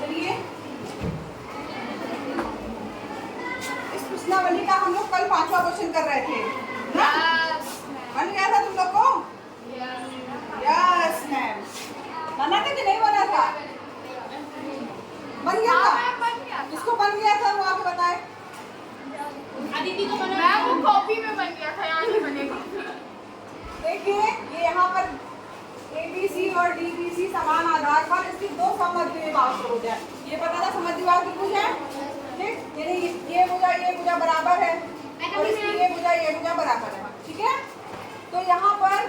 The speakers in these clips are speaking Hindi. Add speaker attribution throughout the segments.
Speaker 1: चलिए इस प्रश्नावली का हम लोग कल 5वां क्वेश्चन कर रहे थे ना? बन गया था तुम लोग को? Yes ma'am. बना था कि नहीं बना था? बन गया था। किसको बन गया था वो आगे बताए।
Speaker 2: अदिति को बना मैम, वो कॉपी में बन गया था, यहाँ नहीं बनेगा।
Speaker 1: देखिए ये यहाँ पर ABC और DBC समान आधार पर इसकी दो समद्विबाहु त्रिभुज है। ये पता था समद्विबाहु त्रिभुज है, ठीक? यानी ये भुजा बराबर है और इसकी ये भुजा बराबर है, ठीक है? तो यहाँ पर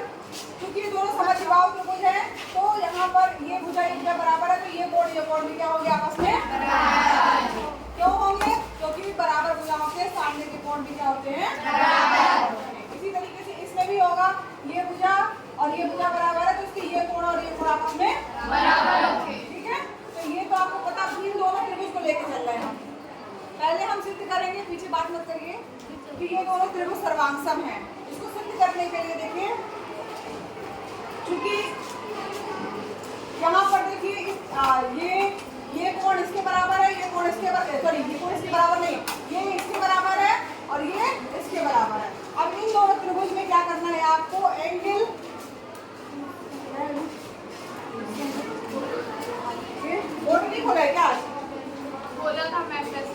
Speaker 1: क्योंकि दोनों समद्विबाहु त्रिभुज है तो यहाँ पर ये भुजा बराबर है, तो ये कोण भी क्या होंगे आपस में बराबर। क्यों होंगे? क्योंकि बराबर भुजाओं के सामने के कोण भी क्या होते हैं बराबर। इसी तरीके से इसमें भी होगा, ये भुजा और ये भुजा बराबर है तो इसके ये कोण और ये कोण आपस में बराबर होंगे, ठीक है? तो ये तो आपको पता, इन दोनों त्रिभुज को लेके चल रहे हैं हम। पहले हम सिद्ध करेंगे, पीछे बात मत करिए, कि ये दोनों त्रिभुज सर्वांगसम हैं। इसको सिद्ध करने के लिए देखिए, क्योंकि यहाँ पर देखिए ये कोण इसके बराबर है, ये कोण इसके बराबर, ये कोण इसके बराबर नहीं, ये इसके बराबर है और ये इसके बराबर है। अब इन दोनों त्रिभुज में क्या करना है आपको? एंगल बोर्ड नहीं खोला है क्या?
Speaker 2: बोला था मैं टेस्ट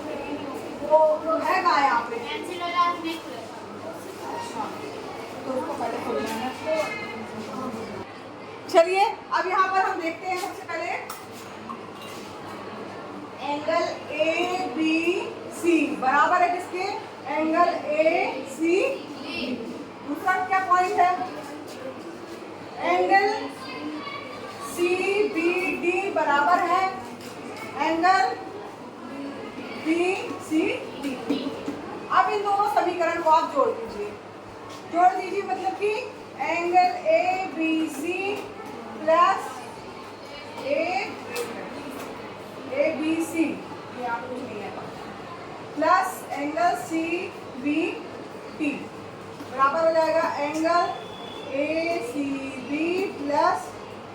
Speaker 1: वो है कहाँ यहाँ पे?
Speaker 2: पेंसिल वाला नहीं खुला था।
Speaker 1: अच्छा, तो उसको पहले खोलना है। चलिए अब यहाँ पर हम देखते हैं सबसे पहले एंगल ABC बराबर है किसके? Angle AC। दूसरा क्या पॉइंट है? एंगल CBD बराबर है एंगल BCD। अब इन दोनों समीकरण को आप जोड़ दीजिए, मतलब कि एंगल ABC प्लस ABC, ये आप कुछ नहीं है, प्लस एंगल CBT बराबर हो जाएगा angle ACB plus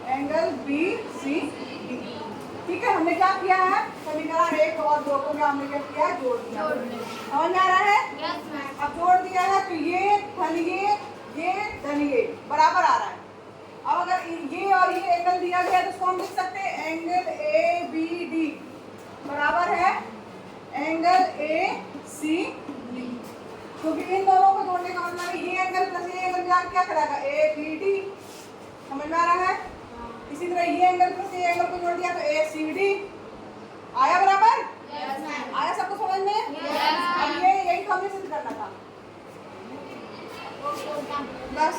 Speaker 1: angle BCD। ठीक है, हमने क्या किया है? समीकरण 1 और 2 को हमने क्या किया? जोड़ दिया। समझ में आ रहा है? अब जोड़ दिया है तो ये धन ये धन ये बराबर आ रहा है। अब अगर ये और ये एंगल दिया गया तो इसको हम लिख सकते हैं एंगल ABD बराबर है एंगल ACD, क्योंकि इन दोनों को जोड़ने का मतलब है ये एंगल प्लस ये एंगल मिला क्या कराएगा? ABD। समझ में आ रहा है? इसी तरह ये एंगल प्लस ये एंगल को जोड़ दिया तो ACD आया बराबर? आया सबको समझ में? अब ये यही हमने सिद्ध करना था, बस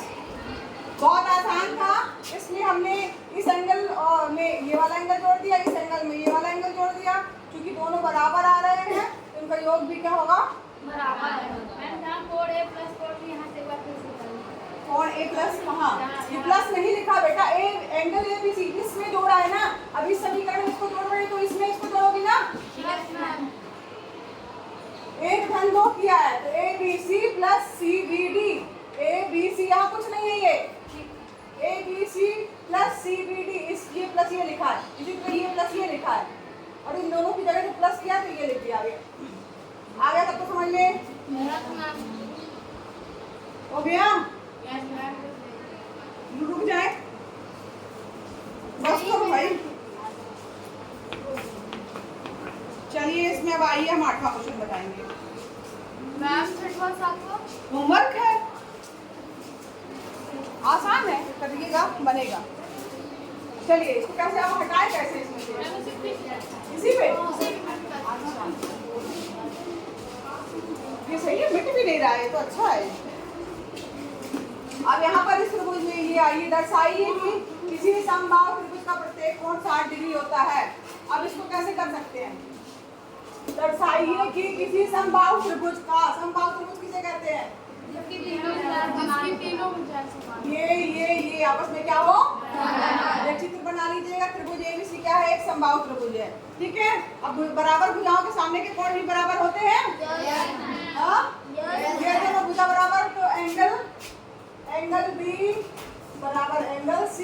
Speaker 1: बहुत आसान था। इसलिए हमने इस एंगल में ये वाला एंगल जोड़ दिया, इस एंगल में ये वाला एंगल जोड़ दिया, क्योंकि दोनों बराबर आ रहे हैं तो इनका योग भी क्या होगा? बराबर।
Speaker 2: कोण A प्लस कोण यहाँ से
Speaker 1: कोण A प्लस कहाँ? ये प्लस नहीं लिखा बेटा, एंगल ABC इसमें जोड़ा है ना। अब इस समीकरण में इसको जोड़ रहे हैं तो इसमें इसको जोड़ोगी ना। एक धन 2 किया है तो ABC प्लस CBD। ABC यहाँ कुछ नहीं है, ये ABC प्लस CBD, इस ये प्लस ये लिखा है, इसी तरह ये प्लस ये लिखा है और इन दोनों की जगह जो प्लस किया तो ये लिख दिया। आ गया सबको समझ में? हो गया? रुक जाए बस करो भाई। चलिए इसमें अब आइए हम 8वां क्वेश्चन बताएंगे।
Speaker 2: मैम 6वां 7वां
Speaker 1: होमवर्क है, आसान है, करिएगा बनेगा। चलिए इसको कैसे आप हटाए, कैसे इसमें से? इसी पे? अच्छा ये सही है, मिट भी नहीं रहा है तो अच्छा है। अब यहाँ पर इस त्रिभुज में ये आइए दर्शाइए कि किसी समबाहु त्रिभुज का प्रत्येक कोण 60 डिग्री होता है। अब इसको कैसे कर सकते हैं? दर्शाइए कि किसी समबाहु त्रिभुज का, समबाहु त्रिभुज किसे कहते हैं? ये आपस में क्या हो? एक चित्र बना लीजिएगा। त्रिभुज ABC क्या है? एक समबाहु त्रिभुज है, ठीक है। अब बराबर भुजाओं के सामने के कोण भी बराबर होते हैं। हाँ, ये दोनों भुजा बराबर तो एंगल B बराबर एंगल C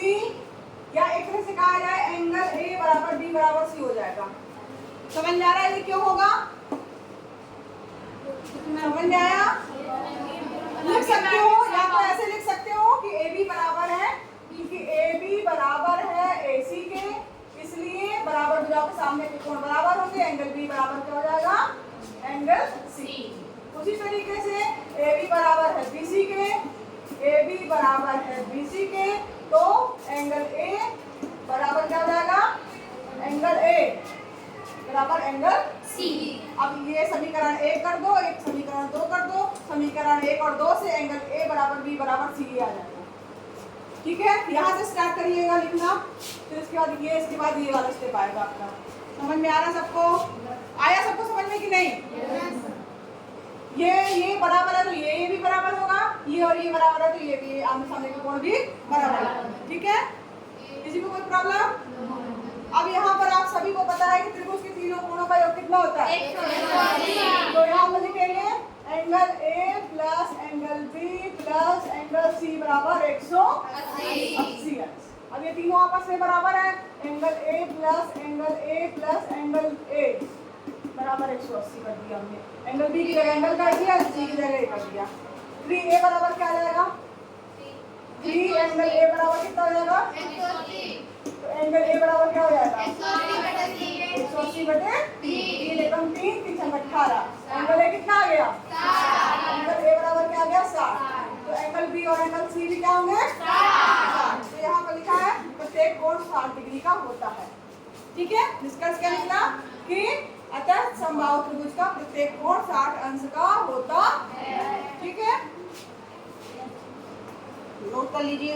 Speaker 1: या एक तरह से कहा जाए एंगल ए बराबर बी बराबर सी हो जाएगा। समझ में आ रहा है ये क्यों होगा? समझ में आया? लिख सकते हो या तो ऐसे लिख सकते हो कि ए बी बराबर है, क्योंकि ए बी बराबर है ए सी के, इसलिए बराबर भुजाओं के सामने के कोण बराबर होंगे, एंगल बी बराबर क्या हो जाएगा? Angle C. उसी तरीके से ए बी बराबर है बी सी के, ए बी बराबर है बी सी के, तो एंगल ए बराबर क्या हो जाएगा? एंगल ए बराबर एंगल सी। अब ये समीकरण 1 कर दो, एक समीकरण 2 कर दो, समीकरण 1 और 2 से एंगल ए बराबर बी बराबर सी आ जाएगा। ठीक है, यहाँ से स्टार्ट करिएगा लिखना, फिर इसके बाद ये, इसके बाद ये वाला स्टेप आएगा आपका। समझ में आ रहा सबको? आया सबको समझ में कि नहीं? ये बराबर है तो ये भी बराबर होगा, ये और ये बराबर है तो ये भी, आमने सामने के कोण भी बराबर है। ठीक है, किसी को कोई प्रॉब्लम? अब यहाँ पर आप सभी को पता है कि त्रिभुज के तीनों कोणों का योग कितना होता है? 180। तो यहाँ पर लिखेंगे angle A plus angle B plus angle C बराबर 180। अब ये तीनों आपस में बराबर है, angle A plus angle A बराबर 180 कर दिया हमने। एंगल बी की जगह एंगल कर दिया, सी की जगह ए कर दिया। 3a बराबर क्या आ जाएगा? 3 एंगल ए बराबर कितना हो जाएगा? 180। तो एंगल ए बराबर क्या हो जाएगा? 180 बटे 3 एकम 3 3 18। एंगल ए कितना आ गया? 60। एंगल ए बराबर क्या आ गया? 60। तो एंगल बी और एंगल सी भी क्या होंगे? 60। तो यहाँ पर लिखा है प्रत्येक कोण 60 डिग्री का होता है। ठीक है, निष्कर्ष क्या निकला कि अतः समबाहु त्रिभुज का प्रत्येक कोण 60 अंश का होता है। ठीक है, नोट कर लीजिए।